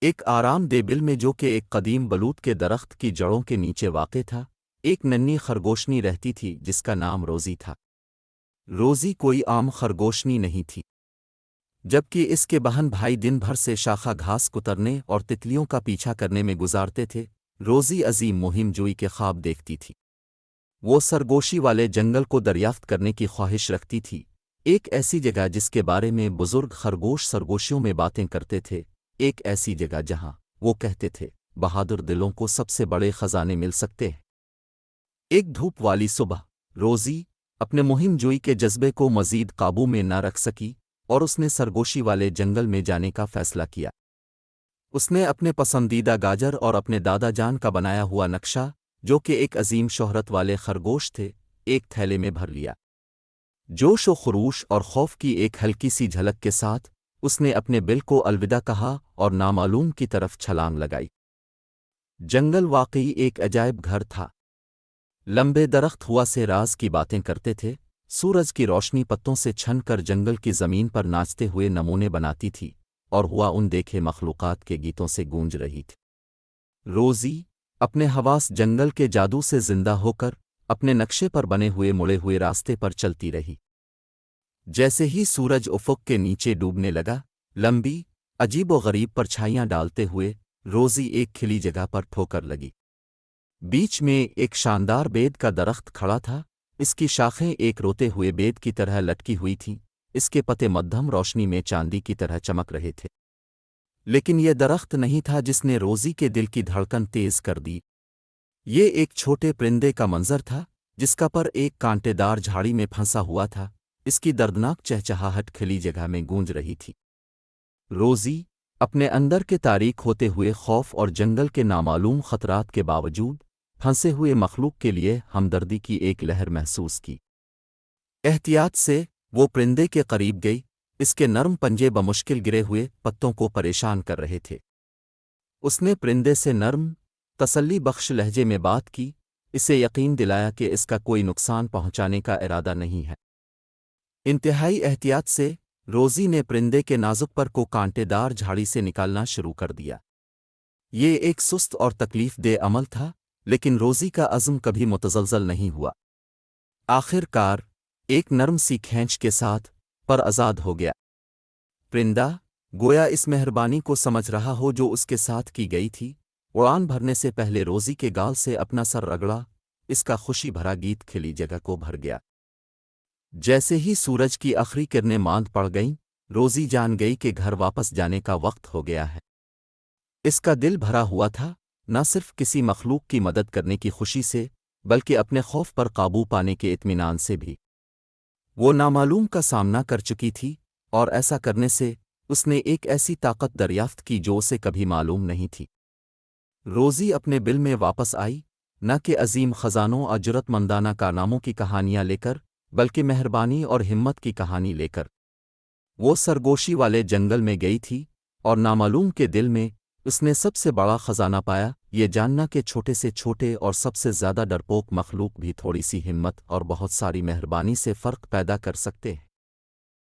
ایک آرام دہ بل میں جو کہ ایک قدیم بلوط کے درخت کی جڑوں کے نیچے واقع تھا، ایک ننھی خرگوشنی رہتی تھی جس کا نام روزی تھا۔ روزی کوئی عام خرگوشنی نہیں تھی، جبکہ اس کے بہن بھائی دن بھر سے شاخہ گھاس کترنے اور تتلیوں کا پیچھا کرنے میں گزارتے تھے۔ روزی عظیم مہم جوئی کے خواب دیکھتی تھی۔ وہ سرگوشی والے جنگل کو دریافت کرنے کی خواہش رکھتی تھی، ایک ایسی جگہ جس کے بارے میں بزرگ خرگوش سرگوشیوں میں باتیں کرتے تھے، ایک ایسی جگہ جہاں وہ کہتے تھے بہادر دلوں کو سب سے بڑے خزانے مل سکتے ہیں۔ ایک دھوپ والی صبح روزی اپنے مہم جوئی کے جذبے کو مزید قابو میں نہ رکھ سکی اور اس نے سرگوشی والے جنگل میں جانے کا فیصلہ کیا۔ اس نے اپنے پسندیدہ گاجر اور اپنے دادا جان کا بنایا ہوا نقشہ، جو کہ ایک عظیم شہرت والے خرگوش تھے، ایک تھیلے میں بھر لیا۔ جوش و خروش اور خوف کی ایک ہلکی سی جھلک کے ساتھ اس نے اپنے بل کو الوداع کہا اور نامعلوم کی طرف چھلانگ لگائی۔ جنگل واقعی ایک عجائب گھر تھا۔ لمبے درخت ہوا سے راز کی باتیں کرتے تھے، سورج کی روشنی پتوں سے چھن کر جنگل کی زمین پر ناچتے ہوئے نمونے بناتی تھی، اور ہوا ان دیکھے مخلوقات کے گیتوں سے گونج رہی تھی۔ روزی اپنے حواس جنگل کے جادو سے زندہ ہو کر اپنے نقشے پر بنے ہوئے مڑے ہوئے راستے پر چلتی رہی۔ جیسے ہی سورج افق کے نیچے ڈوبنے لگا، لمبی عجیب و غریب پرچھائیاں ڈالتے ہوئے روزی ایک کھلی جگہ پر ٹھوکر لگی۔ بیچ میں ایک شاندار بید کا درخت کھڑا تھا، اس کی شاخیں ایک روتے ہوئے بید کی طرح لٹکی ہوئی تھیں، اس کے پتے مدھم روشنی میں چاندی کی طرح چمک رہے تھے۔ لیکن یہ درخت نہیں تھا جس نے روزی کے دل کی دھڑکن تیز کر دی۔ یہ ایک چھوٹے پرندے کا منظر تھا جس کا پر ایک کانٹے دار جھاڑی میں پھنسا ہوا تھا، اس کی دردناک چہچہاہٹ کھلی جگہ میں گونج رہی تھی۔ روزی اپنے اندر کے تاریک ہوتے ہوئے خوف اور جنگل کے نامعلوم خطرات کے باوجود پھنسے ہوئے مخلوق کے لیے ہمدردی کی ایک لہر محسوس کی۔ احتیاط سے وہ پرندے کے قریب گئی، اس کے نرم پنجے بمشکل گرے ہوئے پتوں کو پریشان کر رہے تھے۔ اس نے پرندے سے نرم، تسلی بخش لہجے میں بات کی، اسے یقین دلایا کہ اس کا کوئی نقصان پہنچانے کا ارادہ نہیں ہے۔ انتہائی احتیاط سے روزی نے پرندے کے نازک پر کو کانٹے دار جھاڑی سے نکالنا شروع کر دیا۔ یہ ایک سست اور تکلیف دہ عمل تھا، لیکن روزی کا عزم کبھی متزلزل نہیں ہوا۔ آخر کار ایک نرم سی کھینچ کے ساتھ پر آزاد ہو گیا۔ پرندہ گویا اس مہربانی کو سمجھ رہا ہو جو اس کے ساتھ کی گئی تھی، اڑان بھرنے سے پہلے روزی کے گال سے اپنا سر رگڑا، اس کا خوشی بھرا گیت کھلی جگہ کو بھر گیا۔ جیسے ہی سورج کی آخری کرنیں ماند پڑ گئیں، روزی جان گئی کہ گھر واپس جانے کا وقت ہو گیا ہے۔ اس کا دل بھرا ہوا تھا، نہ صرف کسی مخلوق کی مدد کرنے کی خوشی سے، بلکہ اپنے خوف پر قابو پانے کے اطمینان سے بھی۔ وہ نامعلوم کا سامنا کر چکی تھی، اور ایسا کرنے سے اس نے ایک ایسی طاقت دریافت کی جو اسے کبھی معلوم نہیں تھی۔ روزی اپنے بل میں واپس آئی، نہ کہ عظیم خزانوں اور جرات مندانہ کارناموں کی کہانیاں لے کر، بلکہ مہربانی اور ہمت کی کہانی لے کر۔ وہ سرگوشی والے جنگل میں گئی تھی، اور نامعلوم کے دل میں اس نے سب سے بڑا خزانہ پایا، یہ جاننا کہ چھوٹے سے چھوٹے اور سب سے زیادہ ڈرپوک مخلوق بھی تھوڑی سی ہمت اور بہت ساری مہربانی سے فرق پیدا کر سکتے ہیں۔